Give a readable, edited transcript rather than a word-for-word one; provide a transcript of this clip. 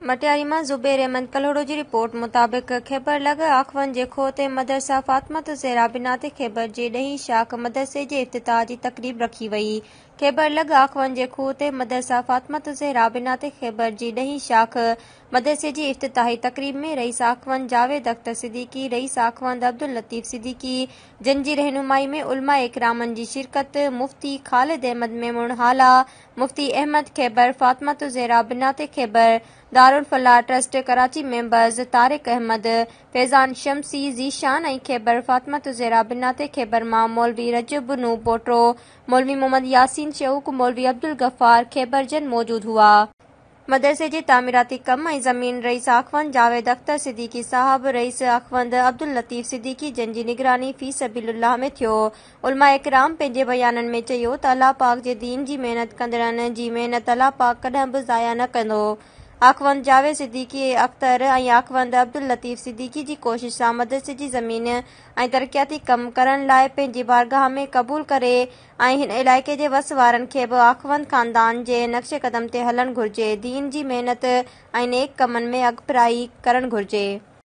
मटियारी मां ज़ुबैर अहमद कलोड़ो जी रिपोर्ट मुताबिक़ खैबर लॻ आखवन जे खोह ते मदरसा फ़ातिमत ज़हरा बिनात खैबर जे ॾहीं शाख मदरसे जे इफ़्तिताह जी तक़रीब रखी वई। खैबर लॻ आखवन जे खोह ते मदरसा फ़ातिमत ज़हरा बिनात खैबर जी ॾहीं शाख मदरसे जी इफ़्तिताही तक़रीब में रईस आखवन जावेद अख्तर सिद्दीकी, रईस आखवन अब्दुल लतीफ़ सिद्दीकी, जिन जी रहनुमाई में उलमा इकरामन जी शिरकत, मुफ्ती खालिद अहमद मेमून हाला, मुफ्ती अहमद खैबर, फ़ातिमत ज़हरा बिनात खैबर, दारुल फलाह ट्रस्ट कराची मेंबर्स तारिक अहमद, फैज़ान शमसी, ज़ीशान ऐं खैबर फ़ातिमत ज़हरा बिनात खैबर मां मौलवी रजब नू पोटो, मौलवी मोहम्मद यासीन शऊक, मौलवी अब्दुल गफ़ार खैबर जन मौजूद हुआ। मदरसे जे तामीराती कम ऐं ज़मीन रईस आखवन जावेद अख्तर सिद्दीकी साहब, रईस आखवंद अब्दुल लतीफ़ सिद्दीकी जन जी निगरानी फ़ी सबीलिल्लाह में थियो। उलमा इकराम पंहिंजे बयाननि में चयो त अल्लाह पाक जे दीन जी महिनत कंदड़नि जी महिनत अल्लाह पाक कॾहिं बि ज़ाया न कंदो। आखवंद जावेद सिद्दीकी अख्तर ऐं आखवंद अब्दुल लतीफ़ सिद्दीकी जी कोशिश सां मदरसे जी ज़मीन ऐं तरक़ियाती कम करण लाइ पंहिंजी बारगाह में क़बूल करे ऐं हिन इलाइक़े जे वस वारनि खे बि आखवंद ख़ानदान जे नक्शे क़दम ते हलणु घुरिजे, दीन जी महिनत ऐं नेक कमनि में अॻिपराई करणु घुरिजे।